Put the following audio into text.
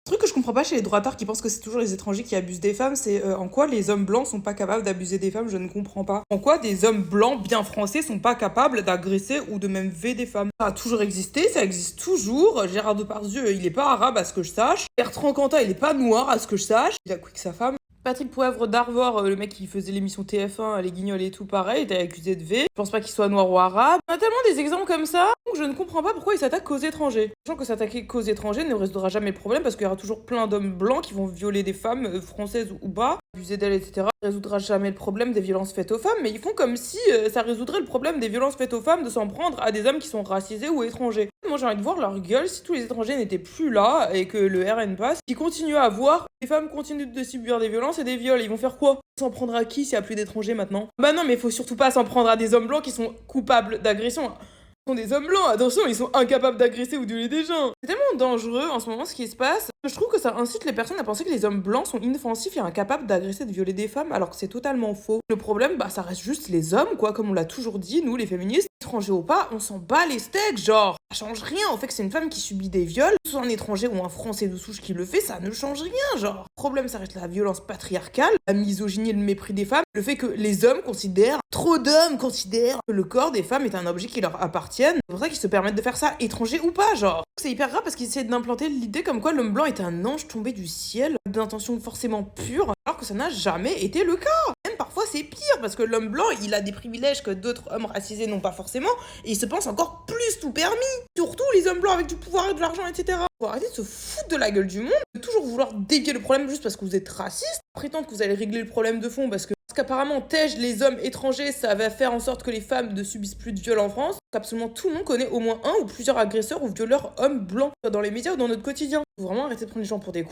Truc que je comprends pas chez les droitards qui pensent que c'est toujours les étrangers qui abusent des femmes, c'est en quoi les hommes blancs sont pas capables d'abuser des femmes, je ne comprends pas. En quoi des hommes blancs bien français sont pas capables d'agresser ou de même violer des femmes. Ça a toujours existé, ça existe toujours. Gérard Depardieu, il est pas arabe à ce que je sache. Bertrand Cantat, il est pas noir à ce que je sache. Il a quick sa femme. Patrick Poivre d'Arvor, le mec qui faisait l'émission TF1, les Guignols et tout pareil, était accusé de V. Je pense pas qu'il soit noir ou arabe. On a tellement des exemples comme ça, donc je ne comprends pas pourquoi il s'attaque qu'aux étrangers. Sachant que s'attaquer qu'aux étrangers ne résoudra jamais le problème parce qu'il y aura toujours plein d'hommes blancs qui vont violer des femmes, françaises ou pas, abuser d'elles, etc. Ça résoudra jamais le problème des violences faites aux femmes, mais ils font comme si ça résoudrait le problème des violences faites aux femmes de s'en prendre à des hommes qui sont racisés ou étrangers. Moi j'ai envie de voir leur gueule si tous les étrangers n'étaient plus là et que le RN passe, qui continuent à voir les femmes continuent de subir des violences et des viols. Ils vont faire quoi? S'en prendre à qui s'il n'y a plus d'étrangers maintenant? Bah non, mais il faut surtout pas s'en prendre à des hommes blancs qui sont coupables d'agression. Ce sont des hommes blancs, attention, ils sont incapables d'agresser ou de violer des gens. C'est tellement dangereux en ce moment ce qui se passe. Je trouve que ça incite les personnes à penser que les hommes blancs sont inoffensifs et incapables d'agresser, de violer des femmes, alors que c'est totalement faux. Le problème, bah ça reste juste les hommes, quoi, comme on l'a toujours dit, nous les féministes, étrangers ou pas, on s'en bat les steaks, genre. Ça change rien au fait que c'est une femme qui subit des viols, que ce soit un étranger ou un français de souche qui le fait, ça ne change rien, genre. Le problème, ça reste la violence patriarcale, la misogynie et le mépris des femmes, le fait que les hommes considèrent, trop d'hommes considèrent que le corps des femmes est un objet qui leur appartient. C'est pour ça qu'ils se permettent de faire ça, étranger ou pas, genre. C'est hyper grave parce qu'ils essaient d'implanter l'idée comme quoi l'homme blanc est un ange tombé du ciel, d'intention forcément pure, alors que ça n'a jamais été le cas. Même parfois c'est pire parce que l'homme blanc il a des privilèges que d'autres hommes racisés n'ont pas forcément et il se pense encore plus tout permis. Surtout les hommes blancs avec du pouvoir et de l'argent, etc. Faut arrêter de se foutre de la gueule du monde, de toujours vouloir dévier le problème juste parce que vous êtes raciste, prétendre que vous allez régler le problème de fond parce qu'apparemment tège les hommes étrangers, ça va faire en sorte que les femmes ne subissent plus de viols en France. Absolument tout le monde connaît au moins un ou plusieurs agresseurs ou violeurs hommes blancs dans les médias ou dans notre quotidien. Faut vraiment arrêter de prendre les gens pour des cons.